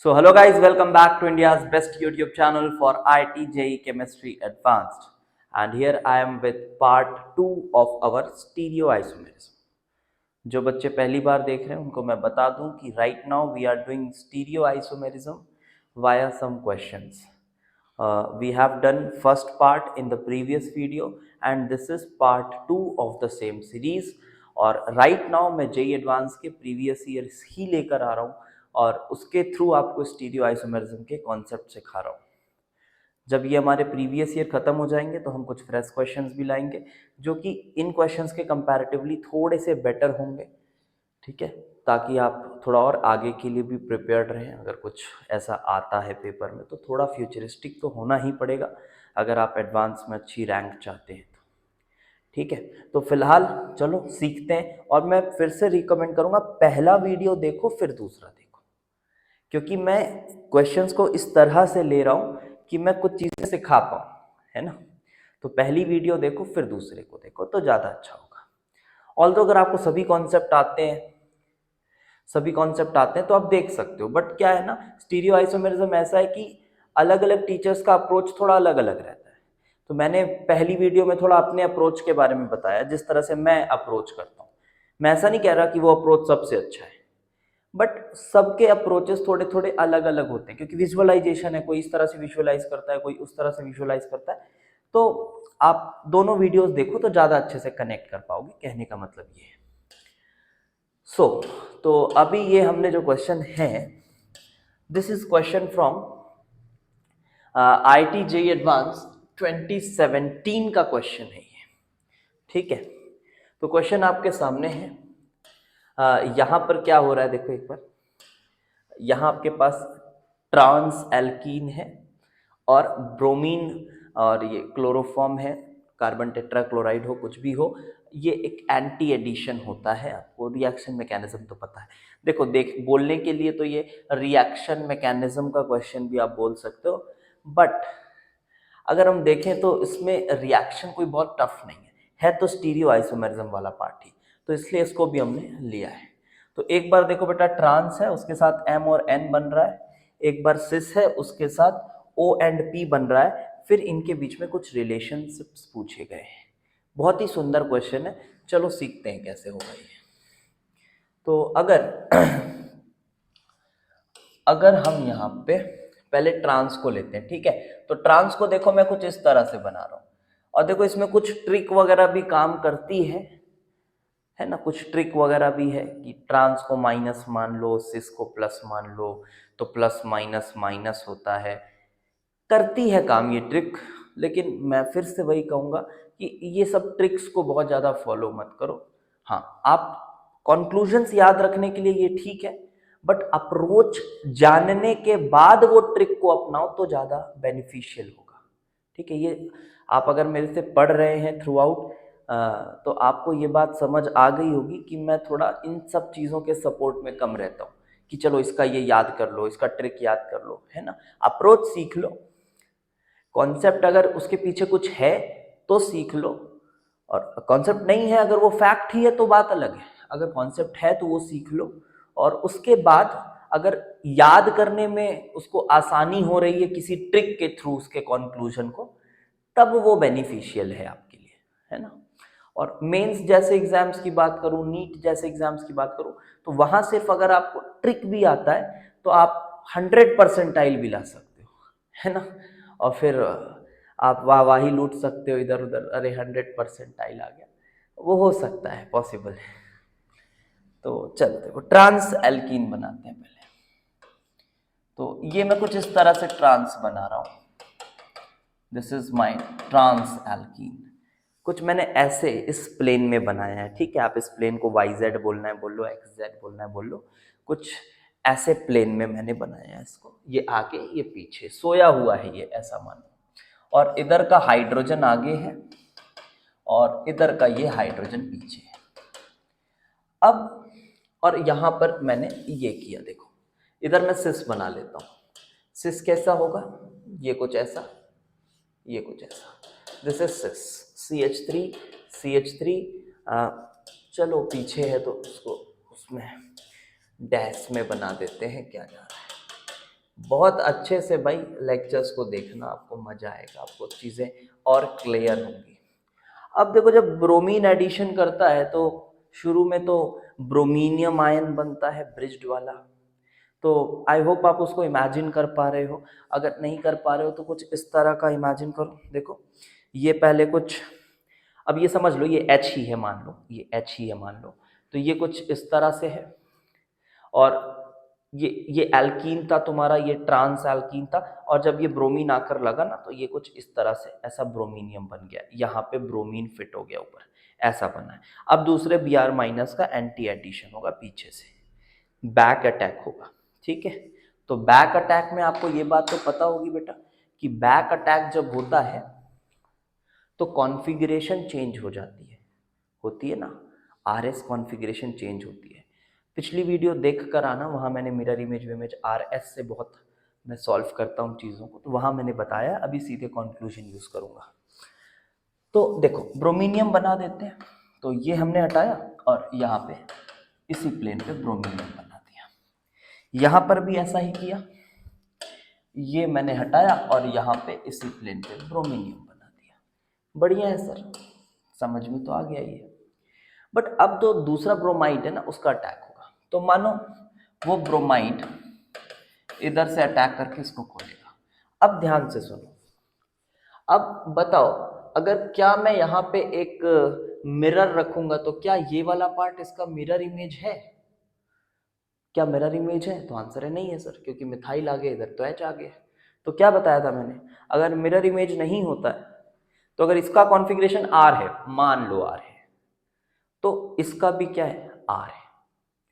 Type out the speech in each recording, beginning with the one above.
So hello guys, welcome back to India's best YouTube channel for IT JEE Chemistry Advanced. And here I am with part 2 of our stereoisomerism. जो बच्चे पहली बार देख रहे हैं उनको मैं बता दूं कि right now we are doing stereoisomerism via some questions. We have done first part in the previous video and this is part 2 of the same series. और राइट नाउ मैं जेई एडवांस के प्रीवियस ईयर्स ही लेकर आ रहा हूँ और उसके through आपको stereo isomerism के कॉन्सेप्ट सिखा रहा हूँ। जब ये हमारे प्रीवियस ईयर खत्म हो जाएंगे तो हम कुछ फ्रेश क्वेश्चंस भी लाएंगे जो कि इन क्वेश्चंस के कंपैरेटिवली थोड़े से बेटर होंगे, ठीक है, ताकि आप थोड़ा और आगे के लिए भी प्रिपेयर्ड रहें। अगर कुछ ऐसा आता है पेपर में तो थोड़ा फ्यूचरिस्टिक तो होना ही पड़ेगा अगर आप एडवांस में अच्छी रैंक चाहते हैं तो, ठीक है। तो फिलहाल चलो सीखते हैं और मैं फिर से रिकमेंड करूंगा पहला वीडियो देखो फिर दूसरा देखो, क्योंकि मैं क्वेश्चंस को इस तरह से ले रहा हूं कि मैं कुछ चीजें सिखा पाऊं, है ना। तो पहली वीडियो देखो फिर दूसरे को देखो तो ज्यादा अच्छा होगा। ऑल्दो अगर आपको सभी कॉन्सेप्ट आते हैं तो आप देख सकते हो, बट क्या है ना, स्टीरियो आइसोमेरिज्म ऐसा है कि अलग अलग टीचर्स का अप्रोच थोड़ा अलग अलग रहता है। तो मैंने पहली वीडियो में थोड़ा अपने अप्रोच के बारे में बताया, जिस तरह से मैं अप्रोच करता हूँ। मैं ऐसा नहीं कह रहा कि वो अप्रोच सबसे अच्छा है, बट सबके अप्रोचेस थोड़े थोड़े अलग अलग होते हैं, क्योंकि विजुअलाइजेशन है, कोई इस तरह से विजुअलाइज करता है, कोई उस तरह से विजुअलाइज करता है। तो आप दोनों वीडियोस देखो तो ज्यादा अच्छे से कनेक्ट कर पाओगे, कहने का मतलब ये है। तो अभी ये हमने जो क्वेश्चन है, this is question from IIT JEE advance 2017 का क्वेश्चन है ये, ठीक है। तो क्वेश्चन आपके सामने है। यहां पर क्या हो रहा है देखो एक बार, यहां आपके पास ट्रांस एल्कीन है और ब्रोमीन और ये क्लोरोफॉर्म है, कार्बन टेट्राक्लोराइड हो कुछ भी हो, ये एक एंटी एडिशन होता है। आपको रिएक्शन मैकेनिज्म तो पता है। देखो बोलने के लिए तो ये रिएक्शन मैकेनिज्म का क्वेश्चन भी आप बोल सकते हो, बट अगर हम देखें तो इसमें रिएक्शन कोई बहुत टफ नहीं है तो स्टीरियो आइसोमेरिज्म वाला पार्ट ही, तो इसलिए इसको भी हमने लिया है। तो एक बार देखो बेटा, ट्रांस है उसके साथ M और N बन रहा है, एक बार सिस है उसके साथ O एंड P बन रहा है, फिर इनके बीच में कुछ रिलेशनशिप्स पूछे गए हैं। बहुत ही सुंदर क्वेश्चन है, चलो सीखते हैं कैसे होगा ये। तो अगर हम यहाँ पे पहले ट्रांस को लेते हैं, ठीक है। तो ट्रांस को देखो मैं कुछ इस तरह से बना रहा हूँ और देखो इसमें कुछ ट्रिक वगैरह भी काम करती है ना, कुछ ट्रिक वगैरह भी है कि ट्रांस को माइनस मान लो, सिस को प्लस मान लो, तो प्लस माइनस माइनस होता है, करती है काम ये ट्रिक। लेकिन मैं फिर से वही कहूंगा कि ये सब ट्रिक्स को बहुत ज्यादा फॉलो मत करो। हाँ, आप कॉन्क्लूजन्स याद रखने के लिए ये ठीक है, बट अप्रोच जानने के बाद वो ट्रिक को अपनाओ तो ज्यादा बेनिफिशियल होगा, ठीक है। ये आप अगर मेरे से पढ़ रहे हैं थ्रू आउट तो आपको ये बात समझ आ गई होगी कि मैं थोड़ा इन सब चीज़ों के सपोर्ट में कम रहता हूँ कि चलो इसका ये याद कर लो, इसका ट्रिक याद कर लो, है ना। अप्रोच सीख लो, कॉन्सेप्ट अगर उसके पीछे कुछ है तो सीख लो, और कॉन्सेप्ट नहीं है, अगर वो फैक्ट ही है तो बात अलग है। अगर कॉन्सेप्ट है तो वो सीख लो, और उसके बाद अगर याद करने में उसको आसानी हो रही है किसी ट्रिक के थ्रू उसके कंक्लूजन को, तब वो बेनिफिशियल है आपके लिए, है ना। और मेंस जैसे एग्जाम्स की बात करूं, नीट जैसे एग्जाम्स की बात करूं, तो वहां सिर्फ अगर आपको ट्रिक भी आता है तो आप 100% भी ला सकते हो, है ना। और फिर आप वाहवाही लूट सकते हो इधर उधर, अरे 100% आ गया, वो हो सकता है, पॉसिबल है। तो चलते वो ट्रांस एल्कीन बनाते हैं पहले। तो ये मैं कुछ इस तरह से ट्रांस बना रहा हूं, this is my trans alkene. कुछ मैंने ऐसे इस प्लेन में बनाया है, ठीक है। आप इस प्लेन को YZ बोलना है बोल लो, XZ बोलना है बोल लो, कुछ ऐसे प्लेन में मैंने बनाया है इसको। ये आगे ये पीछे सोया हुआ है ये, ऐसा मानो। और इधर का हाइड्रोजन आगे है और इधर का ये हाइड्रोजन पीछे है। अब और यहां पर मैंने ये किया, देखो इधर मैं सिस बना लेता हूं। सिस कैसा होगा, ये कुछ ऐसा, ये कुछ ऐसा, this is sis, CH3 CH3। चलो पीछे है तो उसको उसमें डैश में बना देते हैं, क्या जा रहा है। बहुत अच्छे से भाई लेक्चर्स को देखना, आपको मजा आएगा, आपको चीजें और क्लियर होंगी। अब देखो जब ब्रोमीन एडिशन करता है तो शुरू में तो ब्रोमीनियम आयन बनता है ब्रिज्ड वाला। तो आई होप आप उसको इमेजिन कर पा रहे हो। अगर नहीं कर पा रहे हो तो कुछ इस तरह का इमेजिन करो। देखो ये पहले कुछ, अब ये समझ लो ये H ही है, मान लो ये H ही है मान लो, तो ये कुछ इस तरह से है। और ये एल्कीन था तुम्हारा, ये ट्रांस एल्कीन था, और जब ये ब्रोमीन आकर लगा ना तो ये कुछ इस तरह से ऐसा ब्रोमीनियम बन गया, यहाँ पे ब्रोमीन फिट हो गया ऊपर, ऐसा बना है। अब दूसरे Br माइनस का एंटी एडिशन होगा, पीछे से बैक अटैक होगा, ठीक है। तो बैक अटैक में आपको ये बात तो पता होगी बेटा कि बैक अटैक जब होता है तो कॉन्फ़िगरेशन चेंज हो जाती है, होती है ना, RS कॉन्फ़िगरेशन चेंज होती है। पिछली वीडियो देख कर आना, वहाँ मैंने मिरर इमेज विमेज RS से बहुत मैं सॉल्व करता हूँ चीज़ों को, तो वहाँ मैंने बताया। अभी सीधे कॉन्क्लूजन यूज़ करूँगा। तो देखो ब्रोमीनियम बना देते हैं, तो ये हमने हटाया और यहाँ पे इसी प्लेन पे ब्रोमीनियम बना दिया। यहाँ पर भी ऐसा ही किया, ये मैंने हटाया और यहाँ पे इसी प्लेन पे ब्रोमीनियम बना दिया। बढ़िया है सर, समझ में तो आ गया ये। बट अब तो दूसरा ब्रोमाइड है ना, उसका अटैक होगा। तो मानो वो ब्रोमाइड इधर से अटैक करके इसको खोलेगा। अब ध्यान से सुनो, अब बताओ अगर क्या मैं यहाँ पे एक मिरर रखूंगा तो क्या ये वाला पार्ट इसका मिरर इमेज है? क्या मिरर इमेज है? तो आंसर है नहीं है सर, क्योंकि मिथाइल आ गया इधर तो H आ गया। तो क्या बताया था मैंने, अगर मिरर इमेज नहीं होता है तो अगर इसका कॉन्फ़िगरेशन R है, मान लो R है, तो इसका भी क्या है, R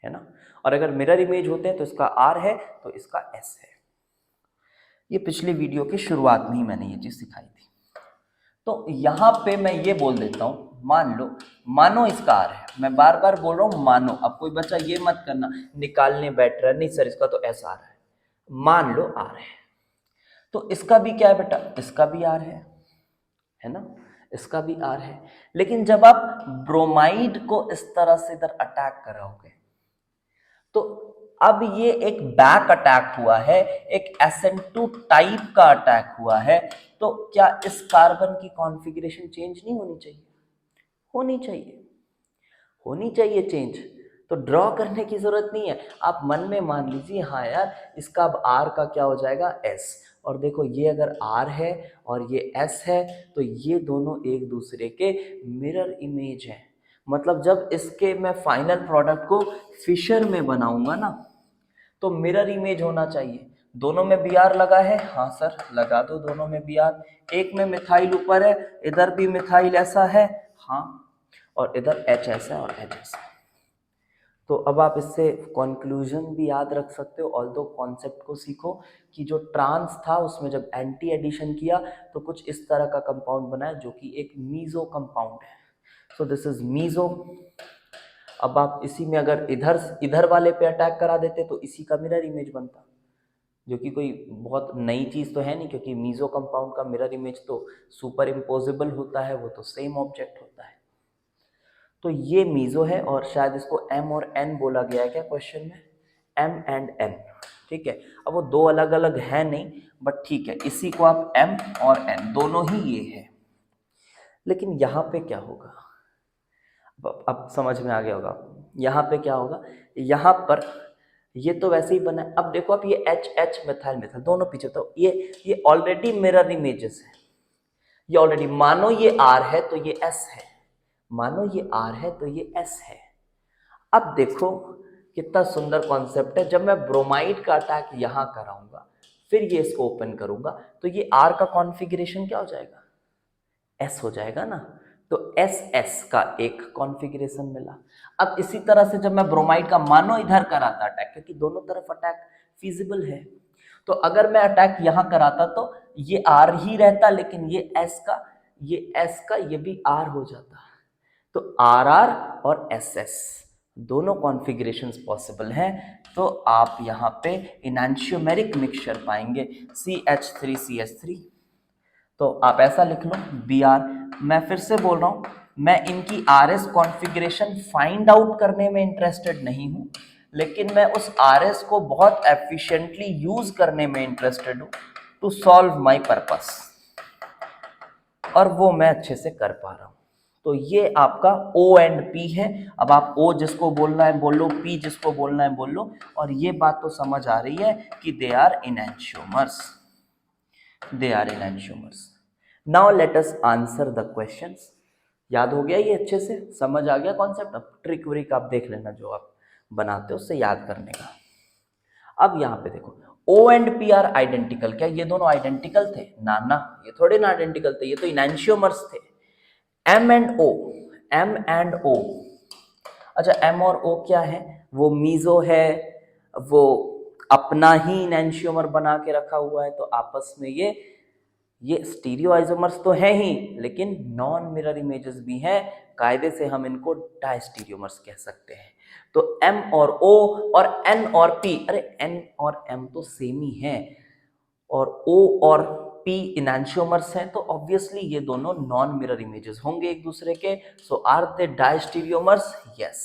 है ना। और अगर मिरर इमेज होते हैं तो इसका R है तो इसका S है। ये पिछली वीडियो की शुरुआत में ही मैंने ये चीज सिखाई थी। तो यहाँ पे मैं ये बोल देता हूँ, मान लो, मानो इसका R है, मैं बार बार बोल रहा हूँ मानो। अब कोई बच्चा ये मत करना निकालने बैठ रहा है, नहीं सर इसका तो S आ रहा है, मान लो R है। तो इसका भी क्या है बेटा, इसका भी R है ना, इसका भी R है। लेकिन जब आप ब्रोमाइड को इस तरह से इधर अटैक कराओगे तो अब ये एक बैक अटैक हुआ है, एक SN2 टाइप का अटैक हुआ है। तो क्या इस कार्बन की कॉन्फ़िगरेशन चेंज नहीं होनी चाहिए? होनी चाहिए, होनी चाहिए चेंज। तो ड्रॉ करने की जरूरत नहीं है, आप मन में मान लीजिए हाँ यार इसका अब R का क्या हो जाएगा, S। और देखो ये अगर R है और ये S है तो ये दोनों एक दूसरे के मिरर इमेज हैं। मतलब जब इसके मैं फाइनल प्रोडक्ट को फिशर में बनाऊंगा ना तो मिरर इमेज होना चाहिए। दोनों में Br लगा है, हाँ सर लगा दो दोनों में Br। एक में मिथाइल ऊपर है, इधर भी मिथाइल ऐसा है, हाँ, और इधर H ऐसा है और H ऐसा है। तो अब आप इससे कंक्लूजन भी याद रख सकते हो, ऑल्दो कॉन्सेप्ट को सीखो कि जो ट्रांस था उसमें जब एंटी एडिशन किया तो कुछ इस तरह का कंपाउंड बना है जो कि एक मीजो कंपाउंड है। सो दिस इज मीजो। अब आप इसी में अगर इधर इधर वाले पे अटैक करा देते तो इसी का मिरर इमेज बनता, जो कि कोई बहुत नई चीज़ तो है नहीं, क्योंकि मीजो कंपाउंड का मिरर इमेज तो सुपर इम्पोजिबल होता है, वो तो सेम ऑब्जेक्ट होता है। तो ये मीजो है और शायद इसको M और N बोला गया है क्या क्वेश्चन में, M एंड N, ठीक है। अब वो दो अलग अलग है नहीं, बट ठीक है इसी को आप M और N दोनों ही ये है। लेकिन यहाँ पे क्या होगा, अब समझ में आ गया होगा। यहाँ पे क्या होगा, यहाँ पर ये तो वैसे ही बना है। अब देखो आप ये H मिथाइल मिथाइल दोनों पीछे, तो ये ऑलरेडी मिरर इमेजेस है। ये ऑलरेडी, मानो ये R है तो ये S है, मानो ये R है तो ये S है। अब देखो कितना सुंदर कॉन्सेप्ट है, जब मैं ब्रोमाइड का अटैक यहाँ कराऊंगा फिर ये इसको ओपन करूंगा तो ये R का कॉन्फ़िगरेशन क्या हो जाएगा, S हो जाएगा ना। तो SS का एक कॉन्फ़िगरेशन मिला। अब इसी तरह से जब मैं ब्रोमाइड का मानो इधर कराता अटैक, क्योंकि दोनों तरफ अटैक फिजिबल है, तो अगर मैं अटैक यहाँ कराता तो ये R ही रहता, लेकिन ये S का ये भी R हो जाता। तो RR और SS दोनों कॉन्फ़िगरेशंस पॉसिबल हैं। तो आप यहाँ पे इनैंशियोमेरिक मिक्सचर पाएंगे CH3CH3। तो आप ऐसा लिख लो Br। मैं फिर से बोल रहा हूँ, मैं इनकी RS कॉन्फ़िगरेशन फाइंड आउट करने में इंटरेस्टेड नहीं हूँ, लेकिन मैं उस RS को बहुत एफिशिएंटली यूज करने में इंटरेस्टेड हूं टू सॉल्व माय पर्पस, और वो मैं अच्छे से कर पा रहा हूं। तो ये आपका O एंड P है। अब आप O जिसको बोलना है बोलो, P जिसको बोलना है बोल लो, और ये बात तो समझ आ रही है कि they are enantiomers, they are enantiomers. Now let us answer the questions. याद हो गया ये अच्छे से, समझ आ गया कॉन्सेप्ट? अब ट्रिक व्रिक आप देख लेना जो आप बनाते हो उससे याद करने का। अब यहाँ पे देखो O and P are identical. क्या ये दोनों आइडेंटिकल थे? ना ना, ये थोड़े ना आइडेंटिकल थे, ये तो इनैंशियोमर्स थे। M and O, M and O, अच्छा M और O क्या है? वो मीजो है, वो अपना ही इनैंशियोमर बना के रखा हुआ है, तो आपस में ये स्टीरियो आइसोमर्स तो है ही, लेकिन नॉन मिरर इमेजेस भी हैं। कायदे से हम इनको डायस्टीरियोमर्स कह सकते हैं। तो M और O और N और P, अरे N और M तो सेम ही है, और O और P इनैंशियोमर्स हैं, तो ऑब्वियसली ये दोनों नॉन मिरर इमेजेस होंगे एक दूसरे के। So are they diastereomers? Yes.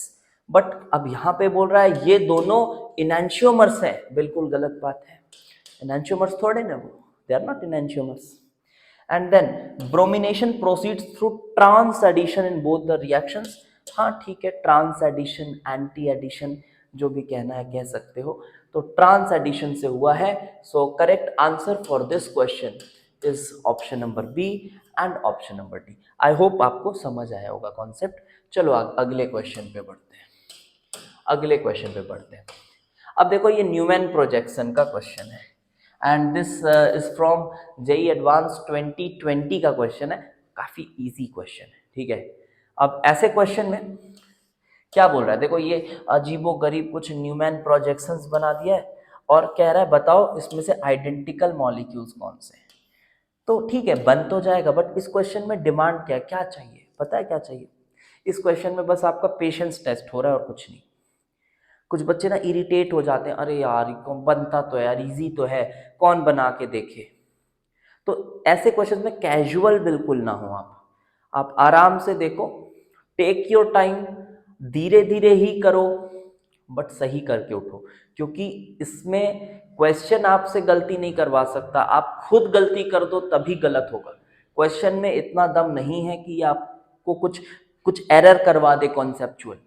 But अब यहाँ पे बोल रहा है ये दोनों इनैंशियोमर्स हैं, बिल्कुल गलत बात है। इनैंशियोमर्स थोड़े ना वो, they are not enantiomers. And then bromination proceeds through trans addition in both the reactions. हाँ ठीक है, ट्रांस एडिशन, एंटी एडिशन, जो भी कहना है कह सकते हो। तो ट्रांस एडिशन से हुआ है। So correct answer for this question is option number B and option number D. I hope आपको समझ आया होगा कॉन्सेप्ट। चलो अगले क्वेश्चन पे बढ़ते हैं, अगले क्वेश्चन पे बढ़ते हैं। अब देखो ये न्यूमैन प्रोजेक्शन का क्वेश्चन है, and this is from JEE advance 2020 का क्वेश्चन है। काफी इजी क्वेश्चन है, ठीक है। अब ऐसे क्वेश्चन में क्या बोल रहा है, देखो ये अजीबो गरीब कुछ न्यूमैन प्रोजेक्शंस बना दिया है, और कह रहा है बताओ इसमें से आइडेंटिकल मॉलिक्यूल्स कौन से हैं। तो ठीक है, बन तो जाएगा, बट इस क्वेश्चन में डिमांड क्या है, क्या चाहिए, पता है क्या चाहिए? इस क्वेश्चन में बस आपका पेशेंस टेस्ट हो रहा है और कुछ नहीं। कुछ बच्चे ना इरिटेट हो जाते हैं, अरे यार बनता तो है यार, इजी तो है, कौन बना के देखे। तो ऐसे क्वेश्चन में कैजुअल बिल्कुल ना हो आप आराम से देखो, टेक योर टाइम, धीरे धीरे ही करो, बट सही करके उठो, क्योंकि इसमें क्वेश्चन आपसे गलती नहीं करवा सकता। आप खुद गलती कर दो तभी गलत होगा। क्वेश्चन में इतना दम नहीं है कि आपको कुछ कुछ एरर करवा दे कॉन्सेप्चुअल।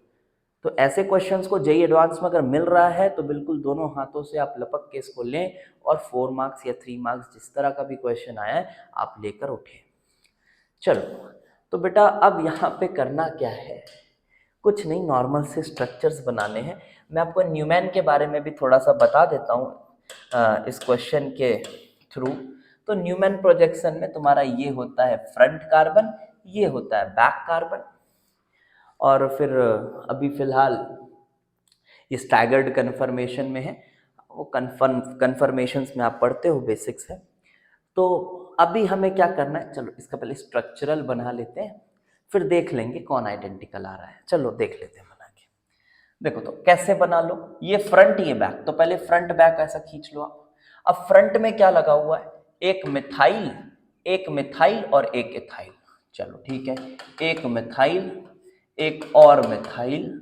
तो ऐसे क्वेश्चंस को जेईई एडवांस में अगर मिल रहा है तो बिल्कुल दोनों हाथों से आप लपक के इसको लें, और 4 मार्क्स या 3 मार्क्स जिस तरह का भी क्वेश्चन आया है आप लेकर उठे। चलो तो बेटा अब यहाँ पे करना क्या है, कुछ नहीं, नॉर्मल से स्ट्रक्चर्स बनाने हैं। मैं आपको न्यूमैन के बारे में भी थोड़ा सा बता देता हूँ इस क्वेश्चन के थ्रू। तो न्यूमैन प्रोजेक्शन में तुम्हारा ये होता है फ्रंट कार्बन, ये होता है बैक कार्बन, और फिर अभी फिलहाल ये स्टैगर्ड कन्फर्मेशन में है। वो कन्फर्मेशंस में आप पढ़ते हो, बेसिक्स है। तो अभी हमें क्या करना है, चलो इसका पहले स्ट्रक्चरल बना लेते हैं, फिर देख लेंगे कौन आइडेंटिकल आ रहा है। चलो देख लेते हैं बना के। देखो तो कैसे बना लो, ये फ्रंट ये बैक, तो पहले फ्रंट बैक ऐसा खींच लो आप। अब फ्रंट में क्या लगा हुआ है, एक मिथाइल, एक मिथाइल और एक इथाइल। चलो ठीक है, एक मिथाइल, एक और मिथाइल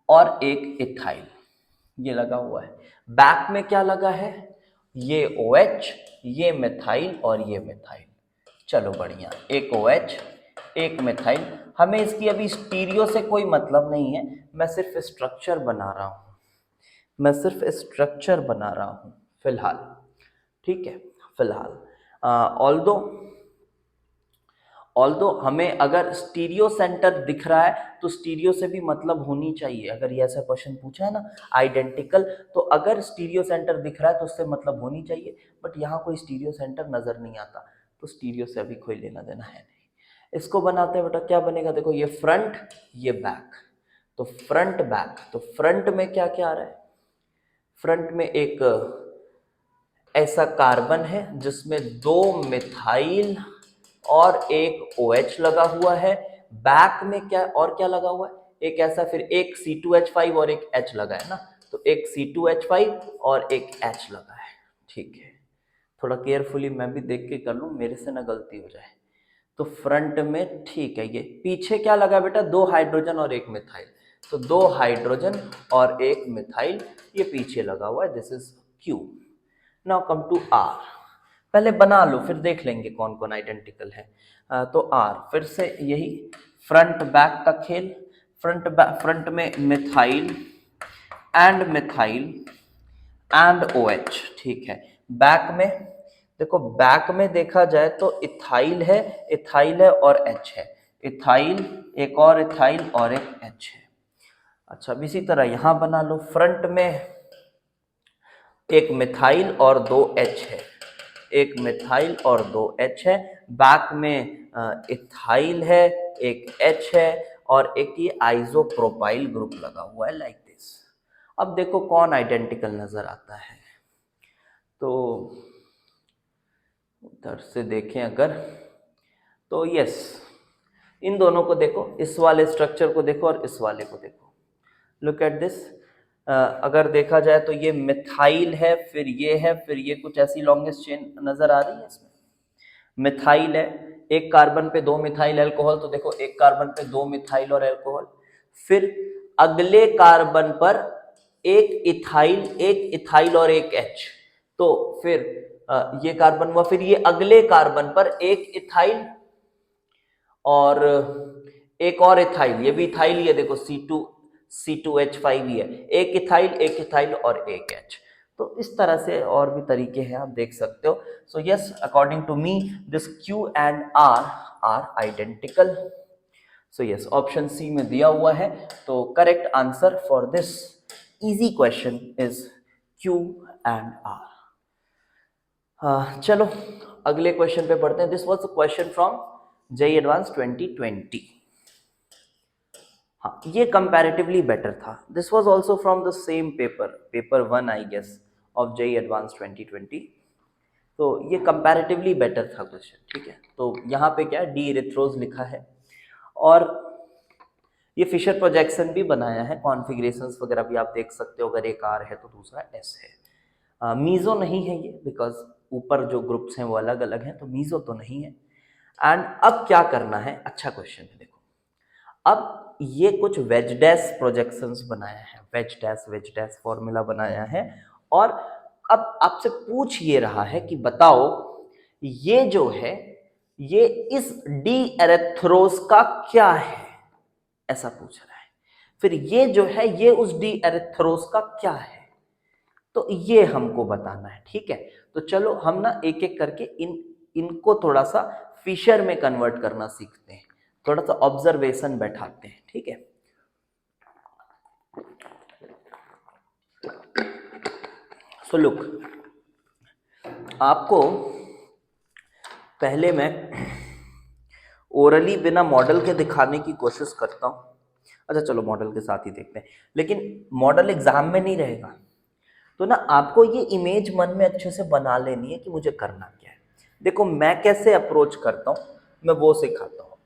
और एक इथाइल, ये लगा हुआ है। बैक में क्या लगा है, ये OH, ये मिथाइल और ये मिथाइल। चलो बढ़िया, एक OH, एक मिथाइल। हमें इसकी अभी स्टीरियो से कोई मतलब नहीं है, मैं सिर्फ स्ट्रक्चर बना रहा हूँ, मैं सिर्फ स्ट्रक्चर बना रहा हूँ फिलहाल, ठीक है। फिलहाल ऑल्दो हमें अगर स्टीरियो सेंटर दिख रहा है तो स्टीरियो से भी मतलब होनी चाहिए। अगर ये ऐसा क्वेश्चन पूछा है ना आइडेंटिकल, तो अगर स्टीरियो सेंटर दिख रहा है तो उससे मतलब होनी चाहिए, बट यहाँ कोई स्टीरियो सेंटर नजर नहीं आता, तो स्टीरियो से अभी कोई लेना देना है नहीं। इसको बनाते हैं बेटा, क्या बनेगा, देखो ये फ्रंट ये बैक, तो फ्रंट बैक, तो फ्रंट में क्या क्या आ रहा है, फ्रंट में एक ऐसा कार्बन है जिसमें 2 मिथाइल और एक OH लगा हुआ है। बैक में क्या और क्या लगा हुआ है, एक ऐसा, फिर एक C2H5 और एक H लगा है ना, तो एक C2H5 और एक H लगा है, ठीक है। थोड़ा केयरफुली मैं भी देख के कर लूँ, मेरे से ना गलती हो जाए। तो फ्रंट में ठीक है, ये पीछे क्या लगा बेटा, 2 हाइड्रोजन और एक मिथाइल, तो 2 हाइड्रोजन और एक मिथाइल, ये पीछे लगा हुआ है, this is Q। Now come to R, पहले बना लो फिर देख लेंगे कौन कौन आइडेंटिकल है। तो R फिर से यही फ्रंट बैक का खेल, फ्रंट में मिथाइल एंड OH, ठीक है। बैक में देखो, बैक में देखा जाए तो इथाइल है और H है, इथाइल, एक और इथाइल और एक H है। अच्छा, अब इसी तरह यहां बना लो, फ्रंट में एक मिथाइल और 2 H है, एक मिथाइल और 2 H है, बैक में इथाइल है, एक H है और एक ये आइसोप्रोपाइल ग्रुप लगा हुआ है लाइक दिस। अब देखो कौन आइडेंटिकल नजर आता है, तो उधर से देखें अगर, तो यस, इन दोनों को देखो, इस वाले स्ट्रक्चर को देखो और इस वाले को देखो, लुक एट दिस। अगर देखा जाए तो ये मिथाइल है, फिर ये है, फिर ये, कुछ ऐसी लॉन्गेस्ट चेन नजर आ रही है इसमें। मिथाइल है, एक कार्बन पे 2 मिथाइल अल्कोहल, तो देखो एक कार्बन पे 2 मिथाइल और अल्कोहल, फिर अगले कार्बन पर एक इथाइल और एक H, तो फिर ये कार्बन हुआ, फिर ये अगले कार्बन पर एक इथाइल और एक और इथाइल, ये भी इथाइल ही है, देखो C2H5 ही है, एक इथाइल और एक H। तो इस तरह से और भी तरीके हैं, आप देख सकते हो। So yes, according to me this Q and R are identical. So yes, option C में दिया हुआ है, तो correct answer for this easy question is Q and R। चलो अगले क्वेश्चन पे पढ़ते हैं। This was a question from JEE advance 2020। हाँ, ये कंपैरेटिवली बेटर था। This was also from the same paper 1 I guess of JEE advance 2020। तो ये कंपैरेटिवली बेटर था क्वेश्चन, ठीक है। तो यहाँ पे क्या डी इरिथ्रोज लिखा है और ये फिशर प्रोजेक्शन भी बनाया है, कॉन्फ़िगरेशंस वगैरह भी आप देख सकते हो, अगर एक R है तो दूसरा S है। मीजो नहीं है ये, बिकॉज ऊपर जो ग्रुप्स हैं वो अलग अलग हैं, तो मीजो तो नहीं है। एंड अब क्या करना है, अच्छा क्वेश्चन है, देखो अब ये कुछ वेज डैश प्रोजेक्शंस बनाया है, वेज डैश फॉर्मूला बनाया है, और अब आपसे पूछ ये रहा है कि बताओ ये जो है ये इस डी एरेथ्रोस का क्या है, ऐसा पूछ रहा है। फिर ये जो है ये उस डी एरेथ्रोस का क्या है, तो ये हमको बताना है, ठीक है। तो चलो हम ना एक एक करके इनको थोड़ा सा फिशर में कन्वर्ट करना सीखते हैं, थोड़ा सा ऑब्जर्वेशन बैठाते हैं, ठीक है। सो लुक, आपको पहले मैं ओरली बिना मॉडल के दिखाने की कोशिश करता हूं। अच्छा चलो मॉडल के साथ ही देखते हैं, लेकिन मॉडल एग्जाम में नहीं रहेगा, तो ना आपको ये इमेज मन में अच्छे से बना लेनी है कि मुझे करना क्या है। देखो मैं कैसे अप्रोच करता हूँ, मैं वो सिखाता हूँ,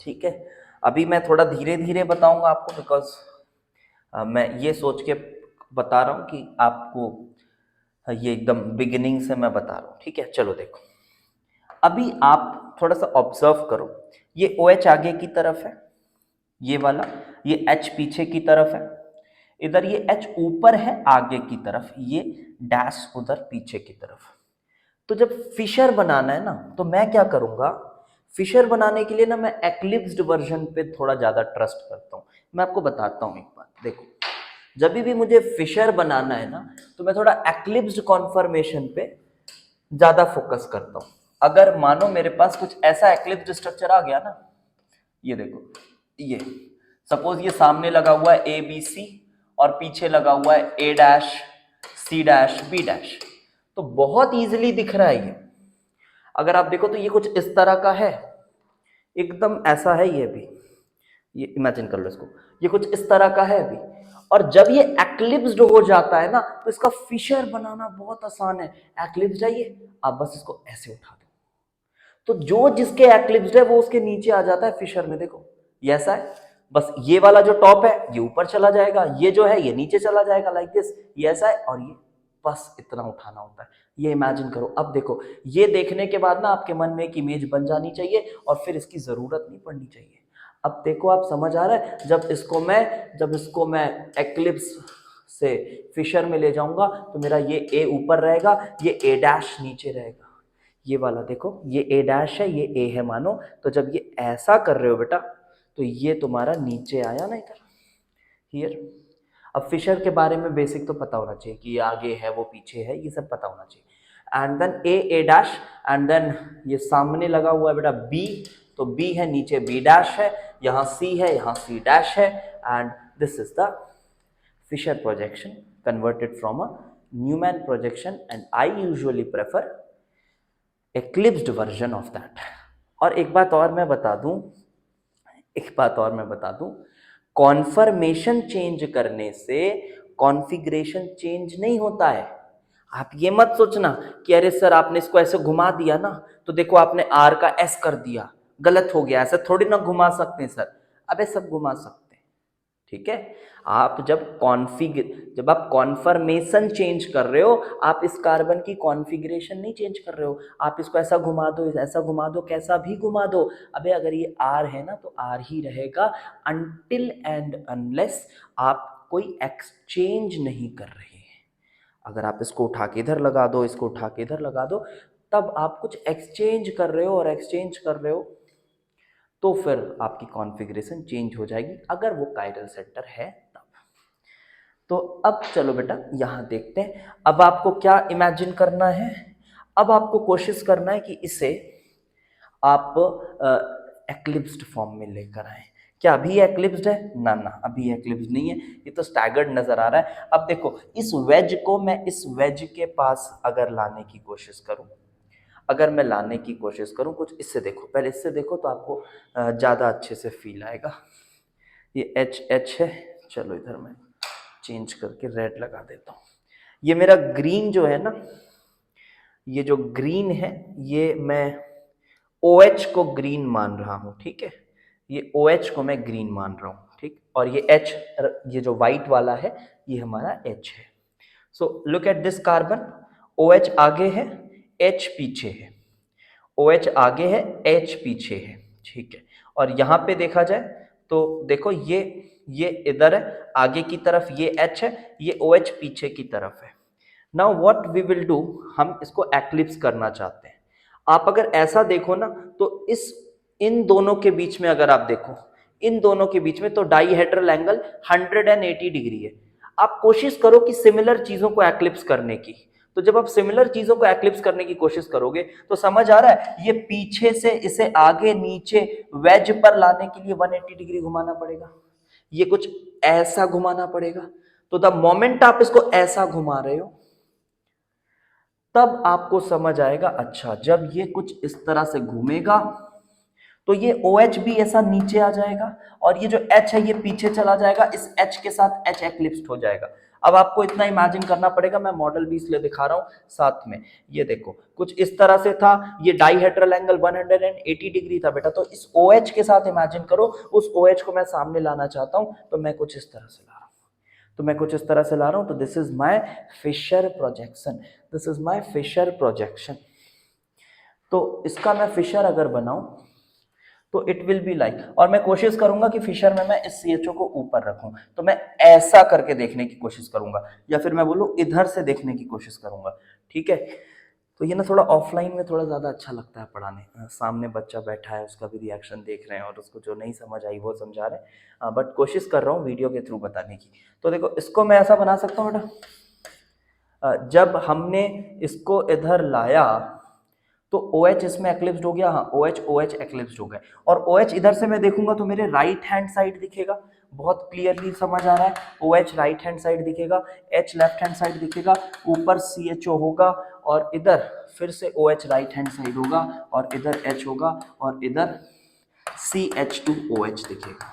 ठीक है। अभी मैं थोड़ा धीरे धीरे बताऊंगा आपको, बिकॉज मैं ये सोच के बता रहा हूँ कि आपको ये एकदम बिगिनिंग से मैं बता रहा हूँ, ठीक है। चलो देखो, अभी आप थोड़ा सा ऑब्जर्व करो, ये OH आगे की तरफ है, ये वाला, ये H पीछे की तरफ है, इधर ये H ऊपर है आगे की तरफ, ये डैश उधर पीछे की तरफ। तो जब फिशर बनाना है ना, तो मैं क्या करूंगा, फिशर बनाने के लिए ना मैं एक्लिप्स्ड वर्जन पे थोड़ा ज्यादा ट्रस्ट करता हूं। मैं आपको बताता हूं एक बात, देखो जब भी मुझे फिशर बनाना है ना, तो मैं थोड़ा एक्लिप्स्ड कॉन्फर्मेशन पे ज्यादा फोकस करता हूं। अगर मानो मेरे पास कुछ ऐसा एक्लिप्स्ड स्ट्रक्चर आ गया ना, ये देखो, ये सपोज ये सामने लगा हुआ है ABC और पीछे लगा हुआ है A dash C dash B dash, तो बहुत इजीली दिख रहा है ये। अगर आप देखो तो ये कुछ इस तरह का है, एकदम ऐसा है ये भी, ये इमेजिन कर लो इसको, ये कुछ इस तरह का है अभी। और जब ये एक्लिप्स्ड हो जाता है ना, तो इसका फिशर बनाना बहुत आसान है। एक्लिप्स्ड है ये, आप बस इसको ऐसे उठा दो, तो जो जिसके एक्लिप्स्ड है वो उसके नीचे आ जाता है फिशर में। देखो ये ऐसा है, बस ये वाला जो टॉप है ये ऊपर चला जाएगा, ये जो है ये नीचे चला जाएगा लाइक दिस, ये ऐसा है, और ये बस इतना उठाना होता है। ये इमेजिन करो। अब देखो, ये देखने के बाद ना आपके मन में एक इमेज बन जानी चाहिए और फिर इसकी जरूरत नहीं पड़नी चाहिए। अब देखो आप समझ आ रहा है, जब इसको मैं एक्लिप्स से फिशर में ले जाऊंगा तो मेरा ये ए ऊपर रहेगा, ये ए डैश नीचे रहेगा। ये वाला देखो, ये ए डैश है, ये ए है मानो, तो जब ये ऐसा कर रहे हो बेटा तो ये तुम्हारा नीचे आया ना इधर, हियर। अब फिशर के बारे में बेसिक तो पता होना चाहिए कि ये आगे है वो पीछे है, ये सब पता होना चाहिए। And then A dash, and then ये सामने लगा हुआ है बेटा बी, तो बी है, नीचे बी डैश है, यहाँ सी है, यहाँ सी डैश है, and this is the Fisher projection converted from a Newman projection, and I usually prefer eclipsed version of that. और एक बात और मैं बता दूं, कॉन्फर्मेशन चेंज करने से कॉन्फ़िगरेशन चेंज नहीं होता है। आप ये मत सोचना कि अरे सर आपने इसको ऐसे घुमा दिया ना तो देखो आपने आर का एस कर दिया, गलत हो गया, ऐसे थोड़ी ना घुमा सकते हैं सर। अबे सब घुमा सकते हैं, ठीक है। आप जब आप कॉन्फर्मेशन चेंज कर रहे हो, आप इस कार्बन की कॉन्फ़िगरेशन नहीं चेंज कर रहे हो। आप इसको ऐसा घुमा दो, ऐसा घुमा दो, कैसा भी घुमा दो, अबे अगर ये आर है ना तो आर ही रहेगा, अनटिल एंड अनलेस आप कोई एक्सचेंज नहीं कर रहे हैं। अगर आप इसको उठा के इधर लगा दो, इसको उठा के इधर लगा दो, तब आप कुछ एक्सचेंज कर रहे हो, और एक्सचेंज कर रहे हो तो फिर आपकी कॉन्फ़िगरेशन चेंज हो जाएगी, अगर वो कायरल सेंटर है तब। तो अब चलो बेटा यहाँ देखते हैं, अब आपको क्या इमेजिन करना है। अब आपको कोशिश करना है कि इसे आप एक्लिप्स्ड फॉर्म में लेकर आए। क्या अभी एक्लिप्स्ड है? ना ना, अभी एक्लिप्स्ड नहीं है, ये तो स्टैगर्ड नजर आ रहा है। अब देखो इस वेज को मैं इस वेज के पास अगर लाने की कोशिश करूं, कुछ इससे देखो, पहले इससे देखो तो आपको ज़्यादा अच्छे से फील आएगा। ये एच एच है, चलो इधर मैं चेंज करके रेड लगा देता हूँ। ये मेरा ग्रीन जो है ना, ये जो ग्रीन है ये मैं OH को ग्रीन मान रहा हूँ, ठीक है। ये OH को मैं ग्रीन मान रहा हूँ, ठीक। और ये H, ये जो व्हाइट वाला है ये हमारा H है। So look at this carbon, OH आगे है, H पीछे है, OH आगे है, H पीछे है, ठीक है। और यहाँ पे देखा जाए तो देखो ये इधर है आगे की तरफ, ये H है, ये OH पीछे की तरफ है। Now what we will do, हम इसको एक्लिप्स करना चाहते हैं। आप अगर ऐसा देखो ना तो इन दोनों के बीच में अगर आप देखो, इन दोनों के बीच में तो डाईहेड्रल एंगल 180 डिग्री है। आप कोशिश करो कि सिमिलर चीजों को एक्लिप्स करने की। तो जब आप सिमिलर चीजों को एक्लिप्स करने की कोशिश करोगे तो समझ आ रहा है, ये पीछे से इसे आगे नीचे वेज पर लाने के लिए 180 डिग्री घुमाना पड़ेगा, ये कुछ ऐसा घुमाना पड़ेगा। तो द मोमेंट आप इसको ऐसा घुमा रहे हो तब आपको समझ आएगा, अच्छा जब ये कुछ इस तरह से घूमेगा तो ये OH भी ऐसा नीचे आ जाएगा, और ये जो H है ये पीछे चला जाएगा, इस H के साथ H एक्लिप्स्ड हो जाएगा। अब आपको इतना इमेजिन करना पड़ेगा, मैं मॉडल भी इसलिए दिखा रहा हूं साथ में। ये देखो कुछ इस तरह से था, ये डाईहेड्रल एंगल 180 डिग्री था बेटा, तो इस OH के साथ इमेजिन करो, उस OH को मैं सामने लाना चाहता हूं तो मैं कुछ इस तरह से ला रहा हूं, तो this is my Fischer projection. तो इसका मैं फिशर अगर बनाऊं तो इट विल बी लाइक, और मैं कोशिश करूंगा कि फिशर में मैं इस CHO को ऊपर रखूं, तो मैं ऐसा करके देखने की कोशिश करूंगा, या फिर मैं बोलूं इधर से देखने की कोशिश करूंगा, ठीक है। तो ये ना थोड़ा ऑफलाइन में थोड़ा ज़्यादा अच्छा लगता है पढ़ाने, सामने बच्चा बैठा है, उसका भी रिएक्शन देख रहे हैं, और उसको जो नहीं समझ आई वो समझा रहे हैं, बट कोशिश कर रहा हूँ वीडियो के थ्रू बताने की। तो देखो इसको मैं ऐसा बना सकता हूँ बेटा, जब हमने इसको इधर लाया तो OH इसमें एक्लिप्स्ड हो गया, हाँ OH एक्लिप्स्ड हो गया, और OH इधर से मैं देखूंगा तो मेरे राइट हैंड साइड दिखेगा, बहुत क्लियरली समझ आ रहा है, OH राइट हैंड साइड दिखेगा, H लेफ्ट हैंड साइड दिखेगा, ऊपर CHO होगा, और इधर फिर से OH राइट हैंड साइड होगा, और इधर H होगा, और इधर CH2OH दिखेगा।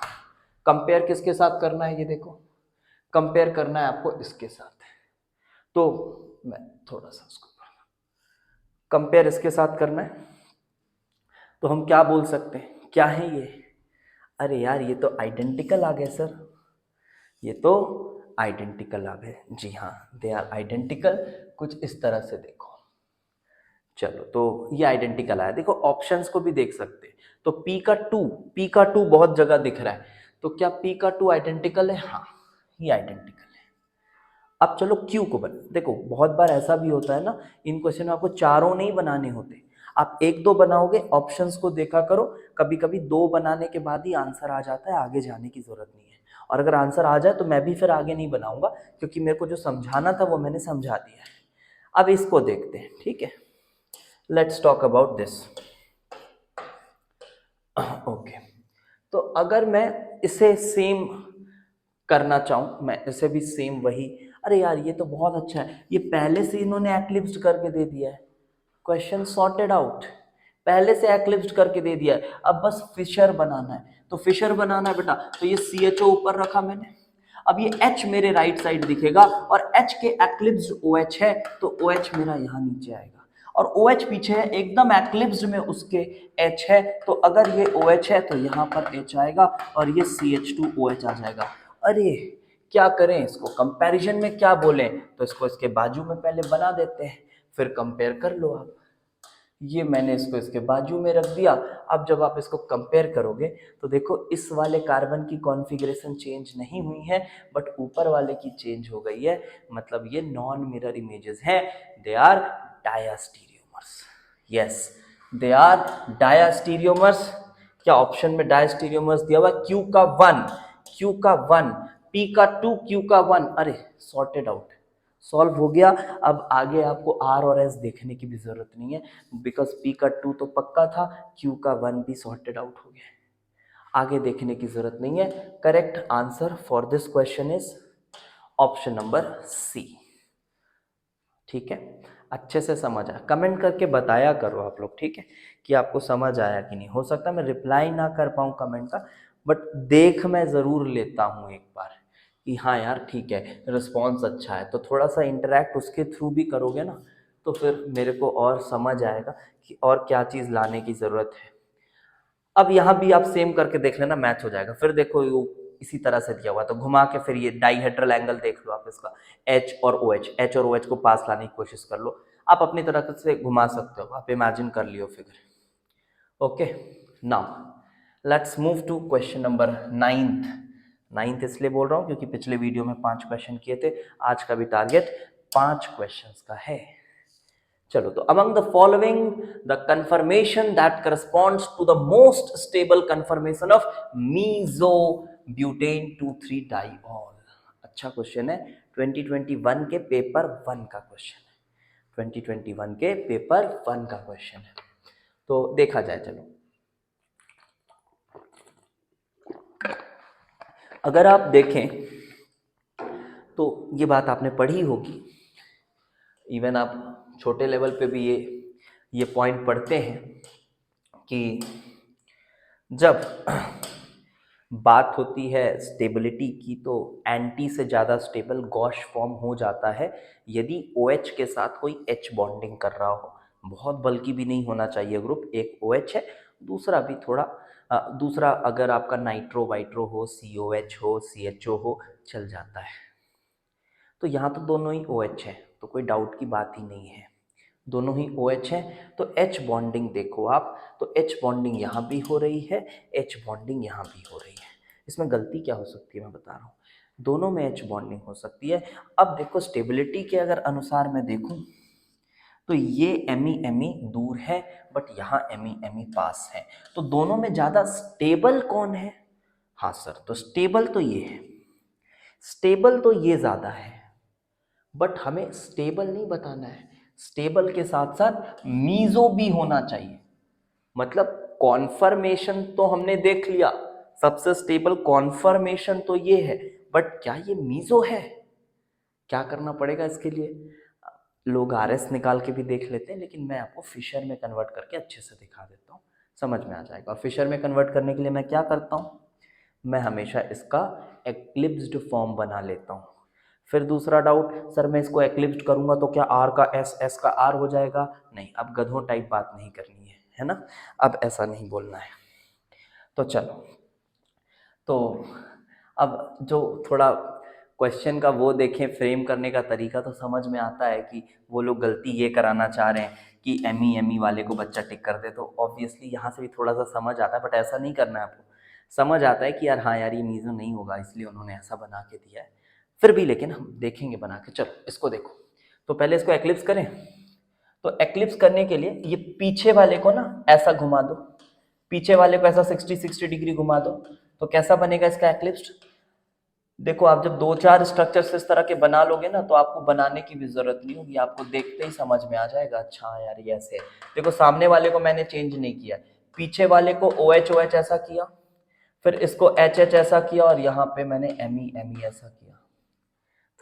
कंपेयर किसके साथ करना है, ये देखो कंपेयर करना है आपको इसके साथ, तो मैं थोड़ा सा उसको कंपेयर इसके साथ करना है, तो हम क्या बोल सकते हैं, क्या है ये, अरे यार ये तो आइडेंटिकल आ गए सर, ये तो आइडेंटिकल आ गए, जी हाँ दे आर आइडेंटिकल। कुछ इस तरह से देखो, चलो तो ये आइडेंटिकल आया। देखो ऑप्शंस को भी देख सकते हैं। तो पी का टू बहुत जगह दिख रहा है, तो क्या पी का टू आइडेंटिकल है? हाँ, ये आइडेंटिकल है। अब चलो क्यू को बना। देखो बहुत बार ऐसा भी होता है ना, इन क्वेश्चन में आपको चारों नहीं बनाने होते, आप एक दो बनाओगे, ऑप्शंस को देखा करो, कभी कभी दो बनाने के बाद ही आंसर आ जाता है, आगे जाने की जरूरत नहीं है। और अगर आंसर आ जाए तो मैं भी फिर आगे नहीं बनाऊंगा, क्योंकि मेरे को जो समझाना था वो मैंने समझा दिया है। अब इसको देखते हैं, ठीक है, let's talk about this. Okay, तो अगर मैं इसे सेम करना चाहूँ, मैं इसे भी सेम वही, अरे यार ये तो बहुत अच्छा है, ये पहले से इन्होंने एक्लिप्स्ड करके दे दिया है, क्वेश्चन सॉर्टेड आउट, पहले से एक्लिप्स्ड करके दे दिया है, अब बस फिशर बनाना है। तो फिशर बनाना है बेटा, तो ये CHO ऊपर रखा मैंने, अब ये H मेरे राइट साइड दिखेगा, और H के एक्लिप्स्ड OH है, तो OH मेरा यहाँ नीचे आएगा, और OH पीछे है, एकदम एक्लिप्स्ड में उसके H है, तो अगर ये OH है तो यहाँ पर H आएगा, और ये CH2OH आ जाएगा। अरे क्या करें इसको, कंपैरिजन में क्या बोलें, तो इसको इसके बाजू में पहले बना देते हैं, फिर कंपेयर कर लो आप। ये मैंने इसको इसके बाजू में रख दिया। अब जब आप इसको कंपेयर करोगे तो देखो इस वाले कार्बन की कॉन्फ़िगरेशन चेंज नहीं हुई है, बट ऊपर वाले की चेंज हो गई है, मतलब ये नॉन मिरर इमेजेस हैं, they are diastereomers. Yes, they are diastereomers. क्या ऑप्शन में डायास्टीरियोमर्स दिया हुआ? क्यू का 1, क्यू का 1, पी का 2, क्यू का 1। अरे सॉर्टेड आउट, सॉल्व हो गया। अब आगे आपको आर और एस देखने की भी जरूरत नहीं है, बिकॉज पी का 2 तो पक्का था, क्यू का 1 भी सॉर्टेड आउट हो गया, आगे देखने की जरूरत नहीं है। Correct answer for this question is option number C. ठीक है, अच्छे से समझ आया? कमेंट करके बताया करो आप लोग, ठीक है, कि आपको समझ आया कि नहीं। हो सकता है मैं रिप्लाई ना कर पाऊँ कमेंट का, बट देख मैं ज़रूर लेता हूँ एक बार कि हाँ यार ठीक है, रिस्पॉन्स अच्छा है, तो थोड़ा सा इंटरेक्ट उसके थ्रू भी करोगे ना, तो फिर मेरे को और समझ आएगा कि और क्या चीज़ लाने की ज़रूरत है। अब यहाँ भी आप सेम करके देख लेना, मैच हो जाएगा। फिर देखो वो इसी तरह से दिया हुआ, तो घुमा के फिर ये डाइहेड्रल एंगल देख लो आप इसका, एच और ओ एच को पास लाने की कोशिश कर लो, आप अपनी तरह से घुमा सकते हो, आप इमेजिन कर लियो figure. Okay, now let's move to question number 9th इसलिए बोल रहा हूँ क्योंकि पिछले वीडियो में 5 क्वेश्चन किए थे, आज का भी टारगेट 5 क्वेश्चन का है। चलो, तो among the following the conformation that corresponds to the most stable conformation of mesobutane 2,3 diol। अच्छा क्वेश्चन है, 2021 के पेपर 1 का क्वेश्चन है, 2021 के पेपर 1 का क्वेश्चन है। तो देखा जाए, चलो अगर आप देखें तो ये बात आपने पढ़ी होगी, इवन आप छोटे लेवल पे भी ये पॉइंट पढ़ते हैं कि जब बात होती है स्टेबिलिटी की, तो एंटी से ज़्यादा स्टेबल गॉश फॉर्म हो जाता है यदि OH के साथ कोई H बॉन्डिंग कर रहा हो। बहुत बल्कि भी नहीं होना चाहिए ग्रुप, एक OH है, दूसरा भी थोड़ा दूसरा अगर आपका नाइट्रो वाइट्रो हो, COH हो, CHO हो, चल जाता है। तो यहाँ तो दोनों ही OH है, तो कोई डाउट की बात ही नहीं है, दोनों ही OH है। तो H बॉन्डिंग देखो आप, तो H बॉन्डिंग यहाँ भी हो रही है, H बॉन्डिंग यहाँ भी हो रही है। इसमें गलती क्या हो सकती है मैं बता रहा हूँ, दोनों में H बॉन्डिंग हो सकती है। अब देखो स्टेबिलिटी के अगर अनुसार मैं देखूँ तो ये ME दूर है, बट यहाँ ME पास है, तो दोनों में ज़्यादा स्टेबल कौन है? हाँ सर, तो स्टेबल तो ये है, स्टेबल तो ये ज़्यादा है, बट हमें स्टेबल नहीं बताना है, स्टेबल के साथ साथ मीजो भी होना चाहिए। मतलब कॉन्फर्मेशन तो हमने देख लिया, सबसे स्टेबल कॉन्फर्मेशन तो ये है, बट क्या ये मीजो है? क्या करना पड़ेगा इसके लिए? लोग RS निकाल के भी देख लेते हैं, लेकिन मैं आपको फिशर में कन्वर्ट करके अच्छे से दिखा देता हूँ, समझ में आ जाएगा। और फिशर में कन्वर्ट करने के लिए मैं क्या करता हूँ, मैं हमेशा इसका एक्लिप्स्ड फॉर्म बना लेता हूँ। फिर दूसरा डाउट, सर मैं इसको एक्लिप्स्ड करूंगा तो क्या R का S का R हो जाएगा? नहीं, अब गधों टाइप बात नहीं करनी है ना, अब ऐसा नहीं बोलना है। तो चलो, तो अब जो थोड़ा क्वेश्चन का वो देखें, फ्रेम करने का तरीका, तो समझ में आता है कि वो लोग गलती ये कराना चाह रहे हैं कि एमी वाले को बच्चा टिक कर दे। तो ऑब्वियसली यहाँ से भी थोड़ा सा समझ आता है, बट ऐसा नहीं करना है आपको। समझ आता है कि यार हाँ यार ये मीज़ो नहीं होगा, इसलिए उन्होंने ऐसा बना के दिया है। फिर भी लेकिन हम देखेंगे बना के। चलो इसको देखो, तो पहले इसको एक्लिप्स करें। तो एक्लिप्स करने के लिए ये पीछे वाले को ना ऐसा घुमा दो, पीछे वाले को ऐसा 60 डिग्री घुमा दो। तो कैसा बनेगा इसका एक्लिप्स? देखो आप जब 2-4 स्ट्रक्चर्स इस तरह के बना लोगे ना, तो आपको बनाने की भी जरूरत नहीं होगी, आपको देखते ही समझ में आ जाएगा, अच्छा यार ये ऐसे है। देखो सामने वाले को मैंने चेंज नहीं किया, पीछे वाले को OH ऐसा किया, फिर इसको HH ऐसा किया, और यहाँ पे मैंने ME ऐसा किया।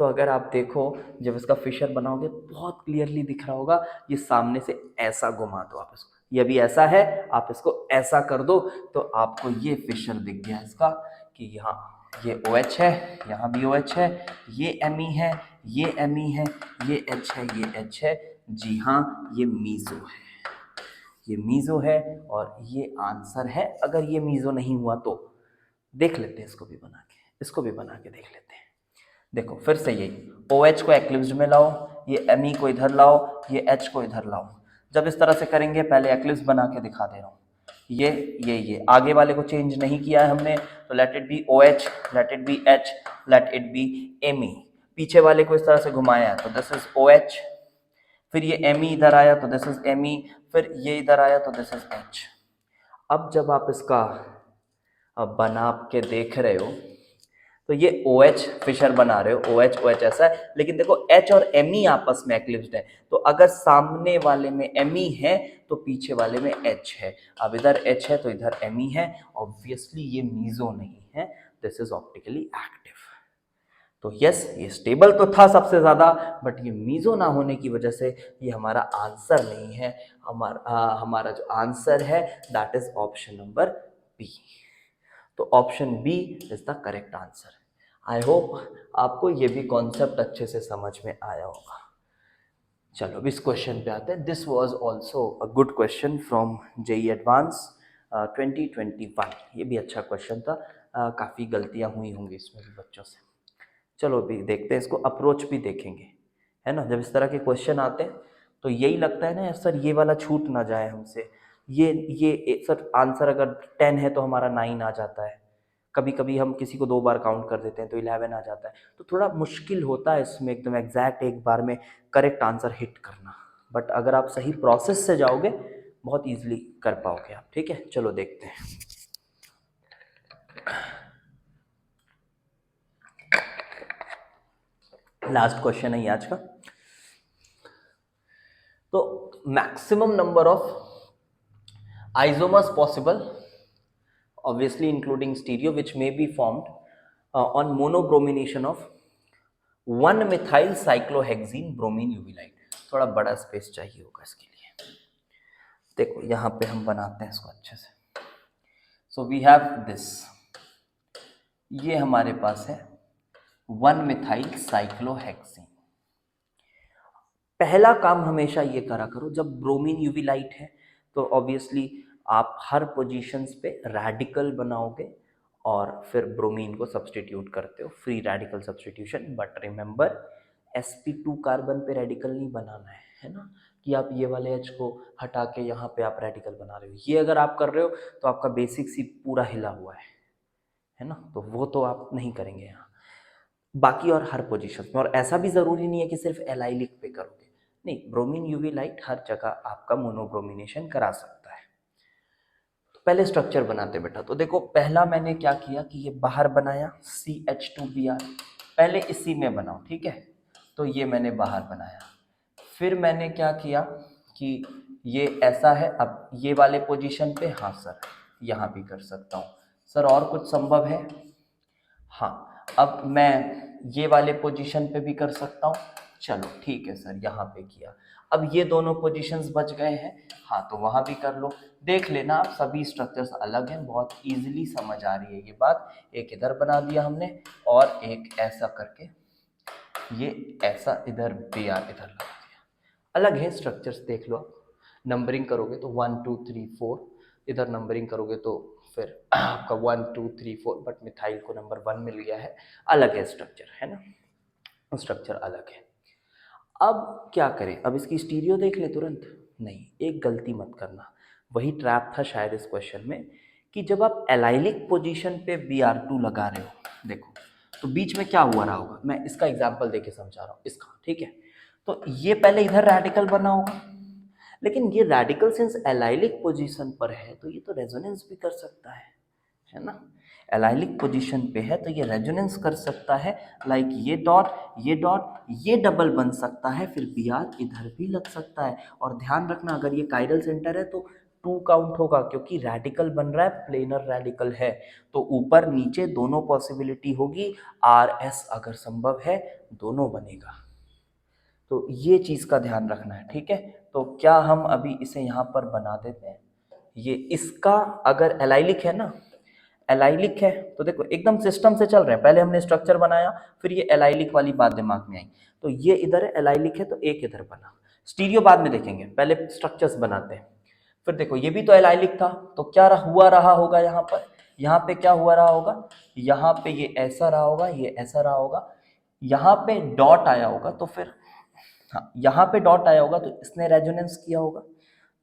तो अगर आप देखो जब इसका फिशर बनाओगे बहुत क्लियरली दिख रहा होगा। ये सामने से ऐसा घुमा दो आप इसको, ये भी ऐसा है, आप इसको ऐसा कर दो, तो आपको ये फिशर दिख गया इसका कि यहाँ ये OH है, यहाँ भी OH है, ये ME है, ये ME है, ये H है, ये H है। जी हाँ, ये मीज़ो है, ये मीज़ो है, और ये आंसर है। अगर ये मीज़ो नहीं हुआ तो देख लेते हैं, इसको भी बना के, इसको भी बना के देख लेते हैं। देखो फिर से यही, OH को एक्लिप्स में लाओ, ये ME को इधर लाओ, ये H को इधर लाओ। जब इस तरह से करेंगे, पहले एक्लिप्स बना के दिखा दे रहा हूँ। ये आगे वाले को चेंज नहीं किया है हमने, तो let it be OH, let it be H, let it be ME। पीछे वाले को इस तरह से घुमाया है तो दिस इज OH, फिर ये ME इधर आया तो दिस इज ME, फिर ये इधर आया तो दिस इज H। अब जब आप इसका बना के देख रहे हो, तो ये OH फिशर बना रहे हो, OH ऐसा है, लेकिन देखो H और ME आपस में एक्लिप्स्ड है। तो अगर सामने वाले में ME है तो पीछे वाले में H है। अब इधर H है तो इधर ME है। ऑब्वियसली ये मीज़ो नहीं है, दिस इज ऑप्टिकली एक्टिव। तो यस, ये स्टेबल तो था सबसे ज्यादा, बट ये मीज़ो ना होने की वजह से ये हमारा आंसर नहीं है। हमारा जो आंसर है that is option number B. तो option B is the correct answer. I hope आपको ये भी कॉन्सेप्ट अच्छे से समझ में आया होगा। चलो अब इस क्वेश्चन पे आते हैं। This was also a good question from JEE advance 2021। ये भी अच्छा क्वेश्चन था। काफ़ी गलतियां हुई होंगी इसमें भी बच्चों से। चलो अभी देखते हैं, इसको अप्रोच भी देखेंगे, है ना। जब इस तरह के क्वेश्चन आते हैं तो यही लगता है ना यार सर ये वाला छूट ना जाए हमसे। ये सर आंसर अगर 10 है तो हमारा 9 आ जाता है। कभी कभी हम किसी को 2 बार काउंट कर देते हैं तो 11 आ जाता है। तो थोड़ा मुश्किल होता है इसमें एकदम एग्जैक्ट एक बार में करेक्ट आंसर हिट करना। बट अगर आप सही प्रोसेस से जाओगे बहुत ईजिली कर पाओगे आप। ठीक है, चलो देखते हैं। लास्ट क्वेश्चन है ये आज का। तो maximum number of isomers possible, obviously including stereo, which may be formed on monobromination of 1-methyl cyclohexene bromine UV light। थोड़ा बड़ा स्पेस चाहिए होगा इसके लिए। देखो यहाँ पे हम बनाते हैं इसको अच्छे से। सो वी हैव दिस, ये हमारे पास है 1-methyl cyclohexene। पहला काम हमेशा ये करा करो, जब ब्रोमीन यूवी लाइट है तो ऑब्वियसली आप हर पोजीशंस पे रेडिकल बनाओगे और फिर ब्रोमीन को सब्सटीट्यूट करते हो, free radical substitution. But remember sp2 carbon पे रेडिकल नहीं बनाना है ना, कि आप ये वाले H को हटा के यहाँ पे आप रेडिकल बना रहे हो। ये अगर आप कर रहे हो तो आपका बेसिक सी पूरा हिला हुआ है ना, तो वो तो आप नहीं करेंगे यहाँ। बाकी और हर पोजीशन में, और ऐसा भी ज़रूरी नहीं है कि सिर्फ एलाइलिक पे करोगे, नहीं, ब्रोमीन यूवी लाइट हर जगह आपका मोनोब्रोमिनेशन करा सकता है। तो पहले स्ट्रक्चर बनाते बेटा। तो देखो पहला मैंने क्या किया कि ये बाहर बनाया CH2Br, पहले इसी में बनाओ, ठीक है। तो ये मैंने बाहर बनाया। फिर मैंने क्या किया कि ये ऐसा है, अब ये वाले पोजीशन पे, हाँ सर यहाँ भी कर सकता हूँ सर, और कुछ संभव है? हाँ, अब मैं ये वाले पोजीशन पे भी कर सकता हूँ, चलो ठीक है सर यहाँ पे किया। अब ये दोनों पोजीशंस बच गए हैं, हाँ तो वहाँ भी कर लो। देख लेना आप, सभी स्ट्रक्चर्स अलग हैं, बहुत इजीली समझ आ रही है ये बात। एक इधर बना दिया हमने और एक ऐसा करके ये ऐसा इधर BR इधर लगा दिया। अलग है स्ट्रक्चर्स, देख लो आप। नंबरिंग करोगे तो 1 2 3 4, इधर नंबरिंग करोगे तो फिर आपका 1 2 3 4, बट मिथाइल को नंबर 1 मिल गया है, अलग है स्ट्रक्चर, है ना, स्ट्रक्चर अलग है। अब क्या करें, अब इसकी स्टीरियो देख ले तुरंत? नहीं, एक गलती मत करना, वही ट्रैप था शायद इस क्वेश्चन में, कि जब आप एलाइलिक पोजीशन पे Br2 लगा रहे हो, देखो तो बीच में क्या हुआ रहा होगा, मैं इसका एग्जांपल देके समझा रहा हूँ इसका, ठीक है। तो ये पहले इधर रेडिकल बना होगा, लेकिन ये रेडिकल सिंस एलाइलिक पोजीशन पर है तो ये तो रेजोनेंस भी कर सकता है ना, एलाइलिक पोजीशन पे है तो ये रेजोनेंस कर सकता है, लाइक ये डॉट ये डबल बन सकता है, फिर Br इधर भी लग सकता है। और ध्यान रखना, अगर ये कायरल सेंटर है तो 2 काउंट होगा, क्योंकि रेडिकल बन रहा है, प्लेनर रेडिकल है, तो ऊपर नीचे दोनों पॉसिबिलिटी होगी, RS अगर संभव है दोनों बनेगा, तो ये चीज़ का ध्यान रखना है, ठीक है। तो क्या हम अभी इसे यहाँ पर बना देते हैं, ये इसका अगर एलाइलिक है ना, एलाइलिक है तो देखो एकदम सिस्टम से चल रहे हैं, पहले हमने स्ट्रक्चर बनाया, फिर ये एलाइलिक वाली बात दिमाग में आई, तो ये इधर है, एलाइलिक है तो एक इधर बना, स्टीरियो बाद में देखेंगे, पहले स्ट्रक्चर्स बनाते हैं। फिर देखो ये भी तो एलाइलिक था, तो क्या हुआ रहा होगा यहाँ पर, यहाँ पे क्या हुआ रहा होगा, यहाँ पे ये ऐसा रहा होगा, ये ऐसा रहा होगा, यहाँ पे डॉट आया होगा, तो फिर हाँ यहाँ पे डॉट आया होगा तो इसने रेजोनेंस किया होगा,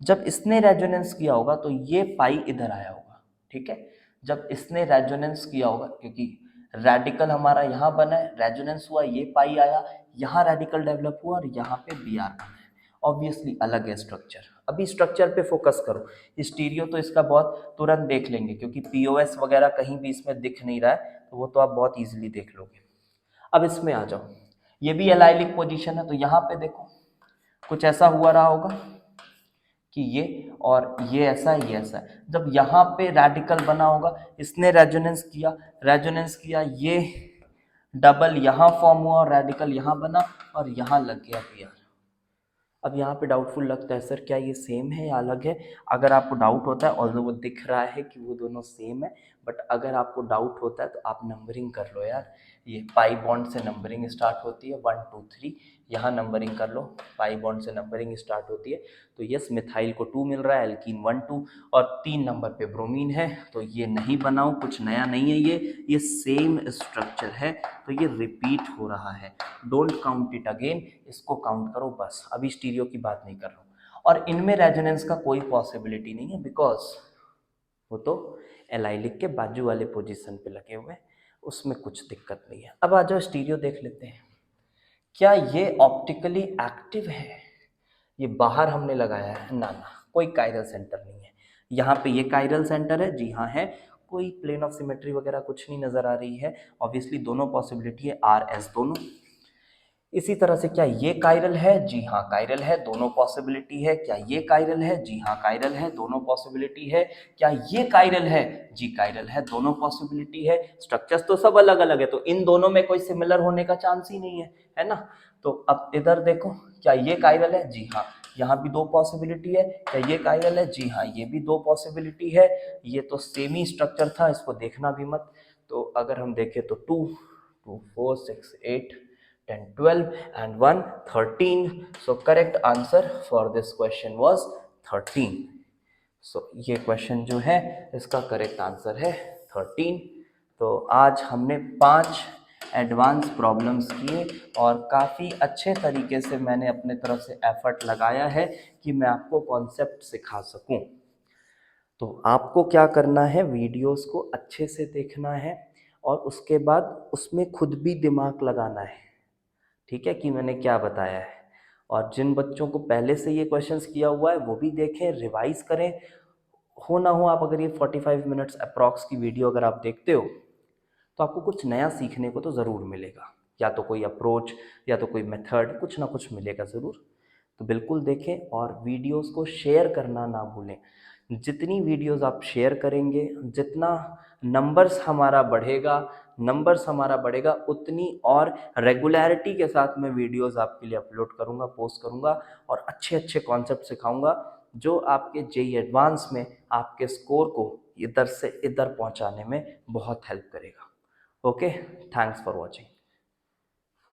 जब इसने रेजोनेंस किया होगा तो ये पाई इधर आया होगा, ठीक है। जब इसने रेजोनेंस किया होगा, क्योंकि रेडिकल हमारा यहाँ बना है, रेजोनेंस हुआ, ये पाई आया, यहाँ रेडिकल डेवलप हुआ और यहाँ पे Br बना है, ऑब्वियसली अलग है स्ट्रक्चर। अभी स्ट्रक्चर पे फोकस करो, स्टीरियो तो इसका बहुत तुरंत देख लेंगे, क्योंकि POS वगैरह कहीं भी इसमें दिख नहीं रहा है, तो वो तो आप बहुत ईजिली देख लोगे। अब इसमें आ जाओ, ये भी एलाइलिक पोजीशन है, तो यहाँ पे देखो कुछ ऐसा हुआ रहा होगा कि ये और ये ऐसा, ये ऐसा, जब यहाँ पे रेडिकल बना होगा, इसने रेजोनेंस किया, ये डबल यहाँ फॉर्म हुआ और रेडिकल यहाँ बना और यहाँ लग गया Br। अब यहाँ पे डाउटफुल लगता है, सर क्या ये सेम है या अलग है? अगर आपको डाउट होता है, ऑल्दो वो दिख रहा है कि वो दोनों सेम है, बट अगर आपको डाउट होता है तो आप नंबरिंग कर लो यार, ये पाई बॉन्ड से नंबरिंग स्टार्ट होती है 1 2 3, यहाँ नंबरिंग कर लो, पाई बॉन्ड से नंबरिंग स्टार्ट होती है, तो यस मिथाइल को 2 मिल रहा है, एल्कीन 1 2, और 3 नंबर पे ब्रोमीन है, तो ये नहीं बनाओ, कुछ नया नहीं है, ये सेम स्ट्रक्चर है, तो ये रिपीट हो रहा है, डोंट काउंट इट अगेन, इसको काउंट करो बस, अभी स्टीरियो की बात नहीं कर रहा हूँ। और इनमें रेजोनेंस का कोई पॉसिबिलिटी नहीं है, बिकॉज वो तो एलाइलिक के बाजू वाले पोजीशन पे लगे हुए, उसमें कुछ दिक्कत नहीं है। अब आ जाओ स्टीरियो देख लेते हैं, क्या ये ऑप्टिकली एक्टिव है? ये बाहर हमने लगाया है, ना कोई कायरल सेंटर नहीं है, यहाँ पे ये कायरल सेंटर है, जी हाँ है, कोई प्लेन ऑफ सिमेट्री वगैरह कुछ नहीं नजर आ रही है, ऑब्वियसली दोनों पॉसिबिलिटी है, RS दोनों। इसी तरह से क्या ये कायरल है? जी हाँ कायरल है, दोनों पॉसिबिलिटी है। क्या ये कायरल है? जी हाँ कायरल है, दोनों पॉसिबिलिटी है। क्या ये कायरल है? जी कायरल है, दोनों पॉसिबिलिटी है। स्ट्रक्चर्स तो सब अलग अलग है, तो इन दोनों में कोई सिमिलर होने का चांस ही नहीं है ना। तो अब इधर देखो, क्या ये कायरल है? जी हाँ, यहाँ भी 2 पॉसिबिलिटी है। क्या ये कायरल है? जी हाँ, ये भी 2 पॉसिबिलिटी है। ये तो सेमी स्ट्रक्चर था, इसको देखना भी मत। तो अगर हम देखें तो 2 2 4 6 8 10 12 and 1 13, so correct answer for this question was 13। so ये क्वेश्चन जो है इसका करेक्ट आंसर है 13। तो आज हमने 5 एडवांस प्रॉब्लम्स किए और काफ़ी अच्छे तरीके से मैंने अपने तरफ से एफर्ट लगाया है कि मैं आपको कॉन्सेप्ट सिखा सकूं। तो आपको क्या करना है, वीडियोस को अच्छे से देखना है और उसके बाद उसमें खुद भी दिमाग लगाना है, ठीक है, कि मैंने क्या बताया है। और जिन बच्चों को पहले से ये क्वेश्चंस किया हुआ है वो भी देखें, रिवाइज करें। हो ना हो, आप अगर ये 45 मिनट्स अप्रॉक्स की वीडियो अगर आप देखते हो तो आपको कुछ नया सीखने को तो ज़रूर मिलेगा, या तो कोई अप्रोच या तो कोई मेथड, कुछ ना कुछ मिलेगा ज़रूर। तो बिल्कुल देखें और वीडियोस को शेयर करना ना भूलें। जितनी वीडियोस आप शेयर करेंगे, जितना नंबर्स हमारा बढ़ेगा, उतनी और रेगुलरिटी के साथ मैं वीडियोस आपके लिए अपलोड करूंगा, पोस्ट करूंगा और अच्छे अच्छे कॉन्सेप्ट सिखाऊंगा जो आपके JEE एडवांस में आपके स्कोर को इधर से इधर पहुंचाने में बहुत हेल्प करेगा। Okay, thanks for watching.